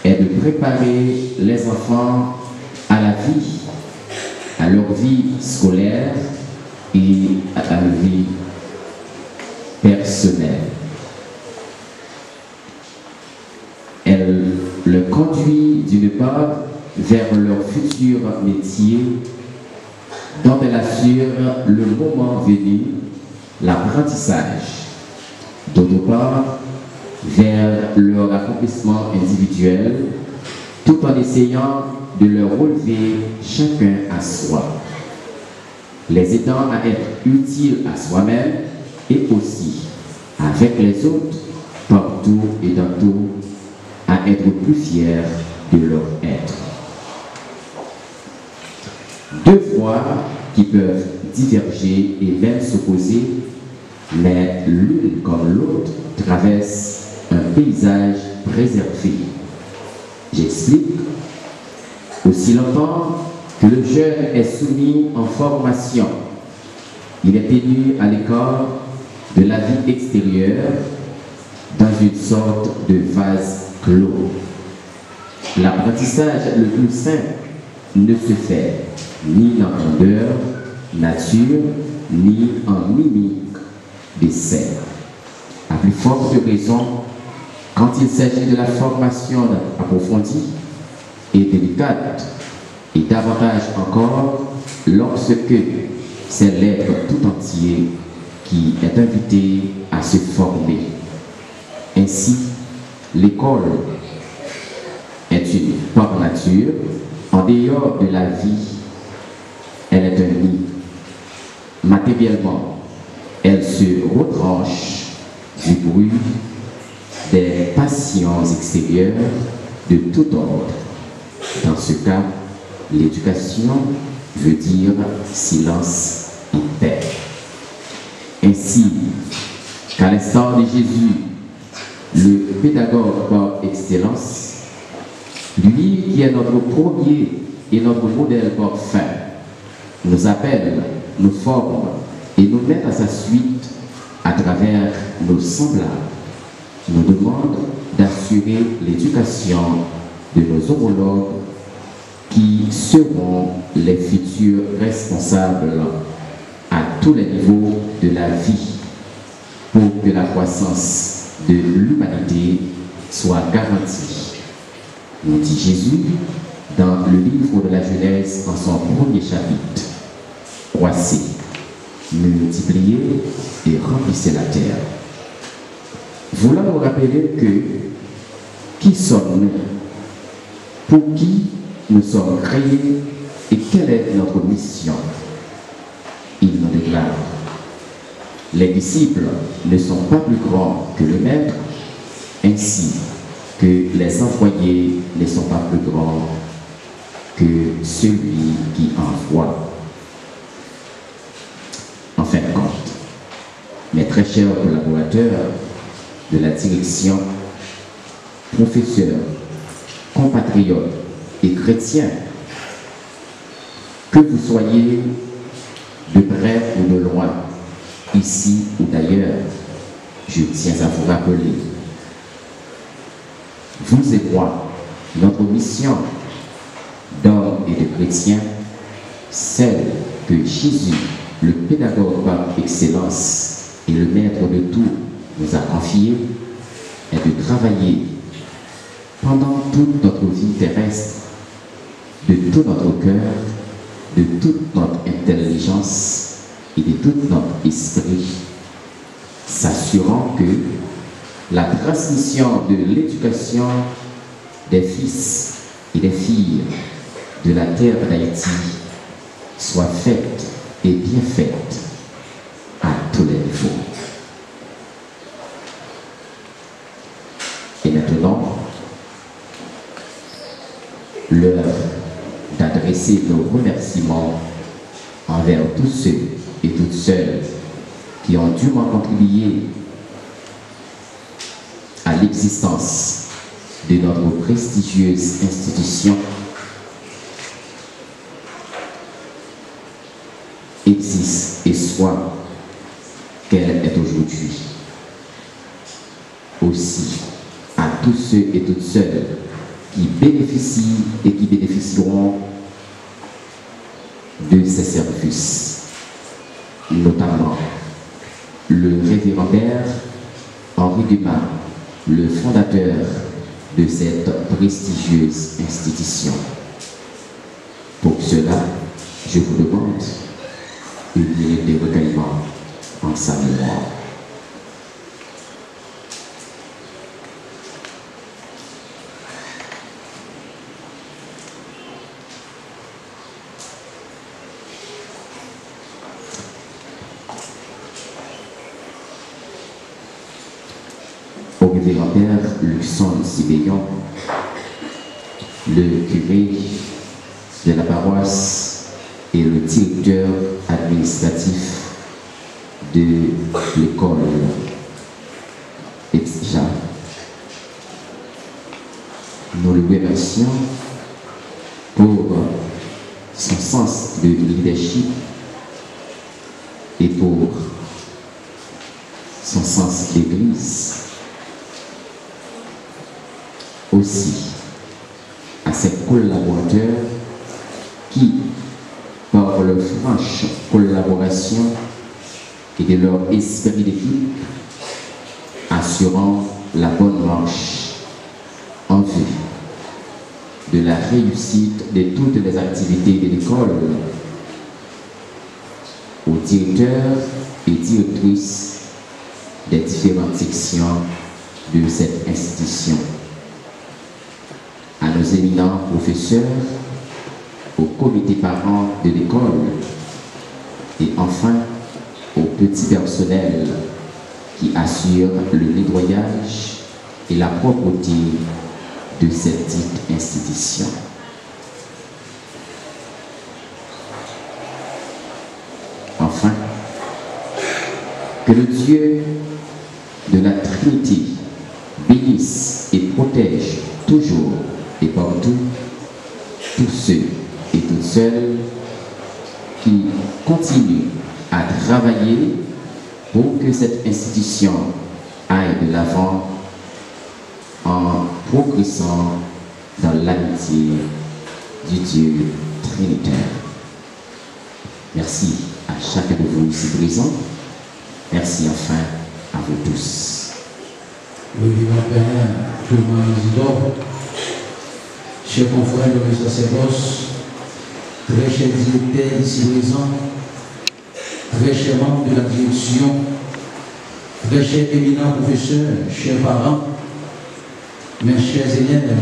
[SPEAKER 8] est de préparer les enfants à la vie, à leur vie scolaire et à leur vie personnelle. Elle le conduit d'une part vers leur futur métier, dont elle assure le moment venu l'apprentissage, d'autre part vers leur accomplissement individuel, tout en essayant de leur relever chacun à soi, les aidant à être utiles à soi-même et aussi avec les autres, partout et dans tout, à être plus fiers de leur être. Deux voies qui peuvent diverger et même s'opposer, mais l'une comme l'autre traversent un paysage préservé. J'explique. Aussi longtemps que le jeune est soumis en formation, il est tenu à l'écart de la vie extérieure dans une sorte de vase clos. L'apprentissage le plus simple ne se fait ni en grandeur, nature, ni en mimique d'essai. À plus forte raison, quand il s'agit de la formation approfondie et délicate, et davantage encore lorsque c'est l'être tout entier qui est invité à se former. Ainsi, l'école est une par nature, en dehors de la vie, elle est un nid. Matériellement, elle se retranche du bruit des passions extérieures de tout ordre. Dans ce cas, l'éducation veut dire silence et paix. Ainsi, qu'à l'instar de Jésus, le pédagogue par excellence, lui qui est notre premier et notre modèle parfait, nous appelle, nous forme et nous met à sa suite à travers nos semblables, nous demande d'assurer l'éducation de nos homologues qui seront les futurs responsables à tous les niveaux de la vie pour que la croissance de l'humanité soit garantie. Nous dit Jésus dans le livre de la Genèse en son premier chapitre. Croissez, multipliez et remplissez la terre. Voulant nous rappeler que qui sommes-nous, pour qui nous sommes créés et quelle est notre mission. Il nous déclare: les disciples ne sont pas plus grands que le maître, ainsi que les envoyés ne sont pas plus grands que celui qui envoie. En fin de compte, mes très chers collaborateurs de la direction, professeurs, compatriotes et chrétiens, que vous soyez de près ou de loin, ici ou d'ailleurs, je tiens à vous rappeler, vous et moi, notre mission d'hommes et de chrétiens, celle que Jésus, le pédagogue par excellence et le maître de tout, nous a confiée, est de travailler pendant toute notre vie terrestre, de tout notre cœur, de toute notre intelligence et de tout notre esprit, s'assurant que la transmission de l'éducation des fils et des filles de la terre d'Haïti soit faite et bien faite à tous les niveaux. Et maintenant, l'heure d'adresser nos remerciements envers tous ceux et toutes celles qui ont dûment contribué à l'existence de notre prestigieuse institution existe et soit qu'elle est aujourd'hui. aussi à tous ceux et toutes celles qui bénéficient et qui bénéficieront de ces services, notamment le révérend père Henri Dumas, le fondateur de cette prestigieuse institution. Pour cela, je vous demande une minute de recueillement en sa mémoire. Au révérend père Luxon Sibéillon, le curé de la paroisse et le directeur administratif de l'école Exja. Nous le remercions pour son sens de leadership et pour son sens d'église. Aussi à ses collaborateurs qui, par leur franche collaboration et de leur esprit d'équipe, assurant la bonne marche en vue de la réussite de toutes les activités de l'école, aux directeurs et directrices des différentes sections de cette institution, à nos éminents professeurs, au comité parents de l'école et enfin au petit personnel qui assure le nettoyage et la propreté de cette dite institution. Enfin, que le Dieu de la Trinité bénisse et protège toujours et partout tous ceux et toutes celles qui continuent à travailler pour que cette institution aille de l'avant en progressant dans l'amitié du Dieu Trinitaire. Merci à chacun de vous ici présents. Merci enfin à vous tous.
[SPEAKER 9] Le vivant Père, Thomas Isidore, chers confrères de mes sacerdoces, très chers dignitaires ici présents, très chers membres de la direction, très chers éminents professeurs, chers parents, mes chers élèves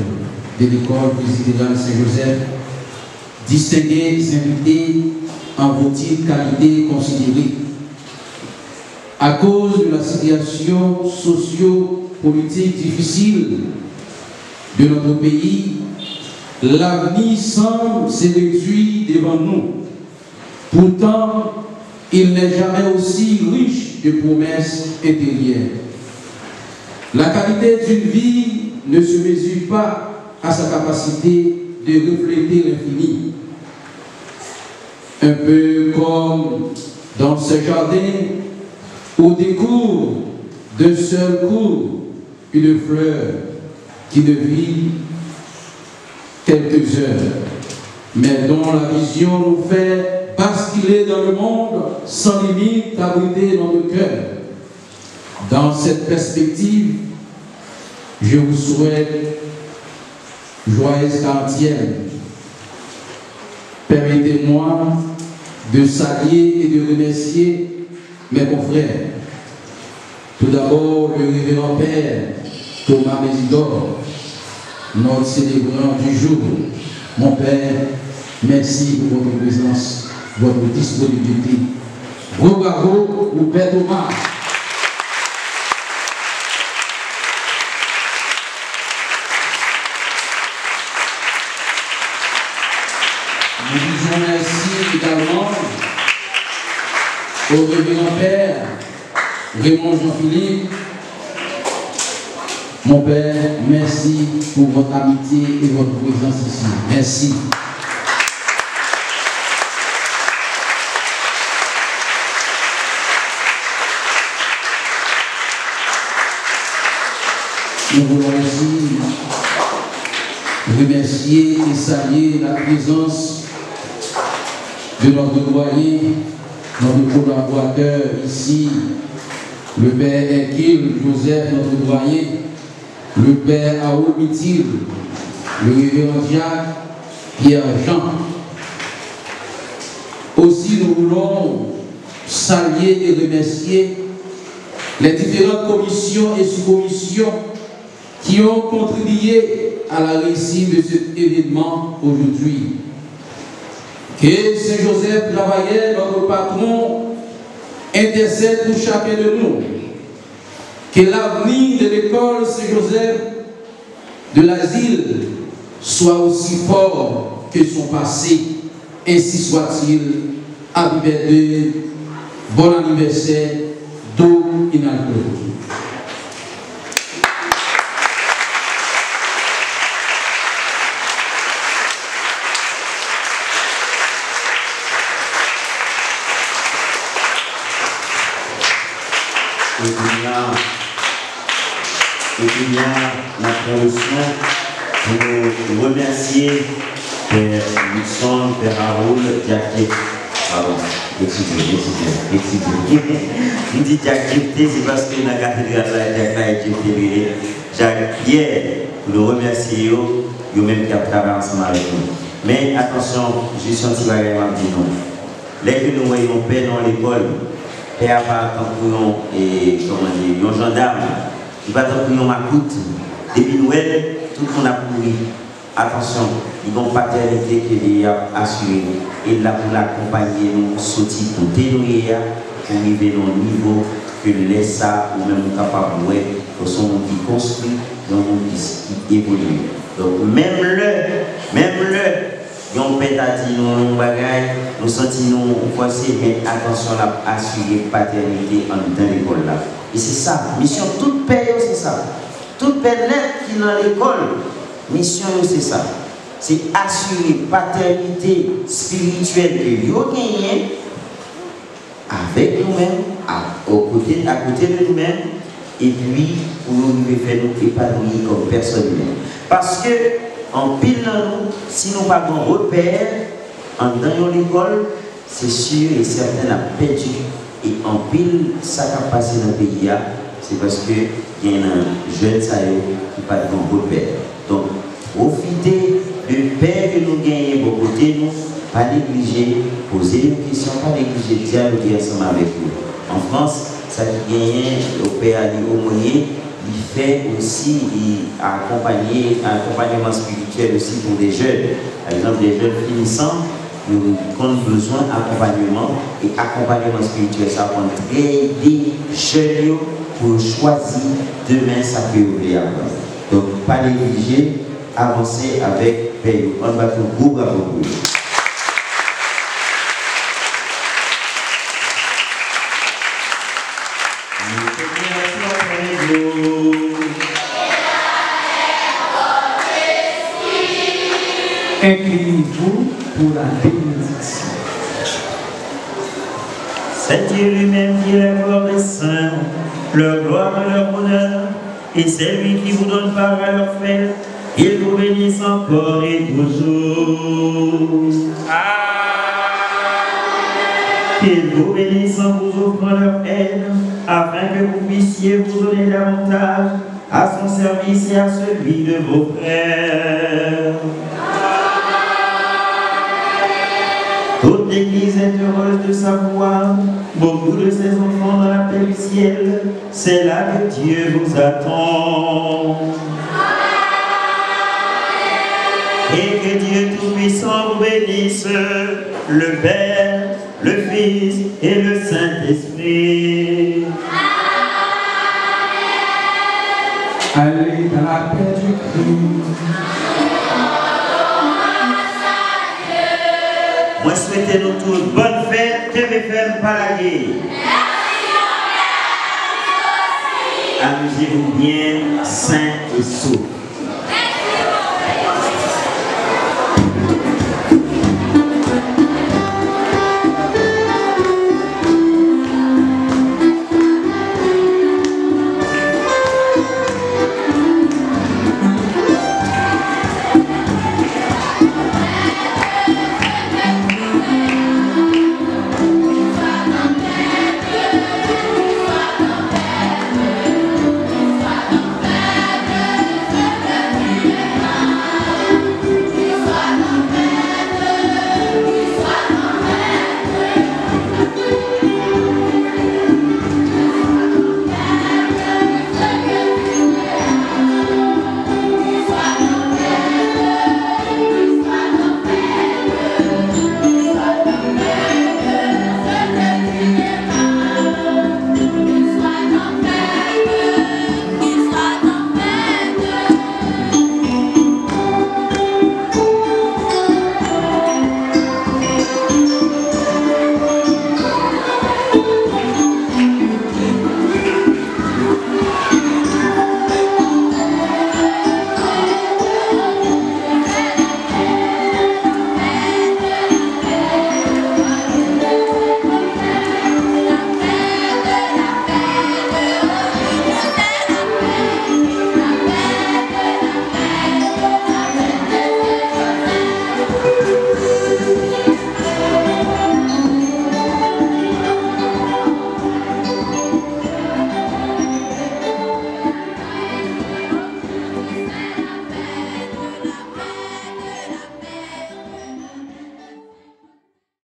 [SPEAKER 9] de l'école présidentielle Saint-Joseph, distingués invités en vos titres qualités considérées. À cause de la situation socio-politique difficile de notre pays, l'avenir semble se réduire devant nous. Pourtant, il n'est jamais aussi riche de promesses intérieures. La qualité d'une vie ne se mesure pas à sa capacité de refléter l'infini. Un peu comme dans ce jardin, au décours d'un seul cours, une fleur qui ne vit quelques heures, mais dont la vision nous fait basculer dans le monde sans limite abrité dans nos cœurs. Dans cette perspective, je vous souhaite joyeuse quarantième. Permettez-moi de saluer et de remercier mes confrères. Tout d'abord, le révérend père Thomas Isidore, notre célébrant du jour. Mon père, merci pour votre présence, votre disponibilité. Bravo au père Thomas. Nous disons merci également au révérend père Raymond Jean-Philippe. Mon père, merci pour votre amitié et votre présence ici. Merci. nous voulons aussi remercier et saluer la présence de notre doyen, notre collaborateur ici, le père Hercule Joseph, notre doyen, le père Aoul Mitil, le révérend Jacques Pierre-Jean. Aussi, nous voulons saluer et remercier les différentes commissions et sous-commissions qui ont contribué à la réussite de cet événement aujourd'hui. Que Saint-Joseph Travailleur, notre patron, intercède pour chacun de nous. Que l'avenir de l'école Saint-Joseph de l'asile soit aussi fort que son passé. Ainsi soit-il. Happy birthday, bon anniversaire, Do Inalco.
[SPEAKER 3] Et puis, notre leçon pour nous remercier Père Luxon, Père Raoul, Jacques. Pardon, excusez-moi. Je dis Jacques, c'est parce que la cathédrale a été Jacques Pierre, pour nous remercier, vous-même qui avez travaillé ensemble avec nous. Mais attention, je suis un petit bagage à dire non. Dès que nous voyons Père dans l'école, Père pas tant pour un gendarme, il va tant pour un macoute. Depuis Noël, tout le monde a couru. Attention, il y a une paternité qui est assurée. Et là, pour l'accompagner, nous sortir pour dénouer, pour arriver dans le niveau que laisse ça, ou même capable de pour son monde qui construit, dans le monde qui évolue. Donc, même le, on peut dire nos bagages, nous sentons forcés, mais attention à assurer paternité dans l'école là. Et c'est ça, mission toute période, c'est ça. Toute période qui est dans l'école, mission c'est ça. C'est assurer paternité spirituelle que vous gagnez avec nous-mêmes, à côté de nous-mêmes, et puis pour nous faire nous épanouir comme personne humaine. Parce que en pile dans nous, si nous n'avons pas de repère dans l'école, c'est sûr et certain à perdu. Et en pile, ça qui a passé dans le pays, c'est parce qu'il y a un jeune qui n'a pas de repère. Donc, profitez du père que nous gagnons pour côté nous, pas négliger, poser des questions, pas négliger, dialoguer ensemble avec vous. En France, ça qui gagne au père aumônier, il fait aussi un accompagnement spirituel aussi pour des jeunes. Par exemple, des jeunes finissants, nous avons besoin d'accompagnement et accompagnement spirituel. Ça va aider les jeunes pour choisir demain ça peut ouvrir. Donc, pas négliger, avancer avec paix. On va tout groupe à vous.
[SPEAKER 10] Inclinez-vous pour la bénédiction.
[SPEAKER 4] C'est Dieu lui-même qui est gloire des saints, leur gloire et leur honneur, et c'est lui qui vous donne part à leur fête. Il vous bénisse encore et toujours. Qu'il vous bénisse en vous offrant leur aide, afin que vous puissiez vous donner davantage à son service et à celui de vos frères. Toute l'Église est heureuse de savoir, beaucoup de ses enfants dans la paix du ciel, c'est là que Dieu vous attend. Et que Dieu Tout-Puissant vous bénisse, le Père, le Fils et le Saint-Esprit.
[SPEAKER 10] Allez dans la paix du Christ.
[SPEAKER 4] Moi, souhaitez nous tous bonne fête, TVFM Palagué. Amusez-vous bien, sains et saufs.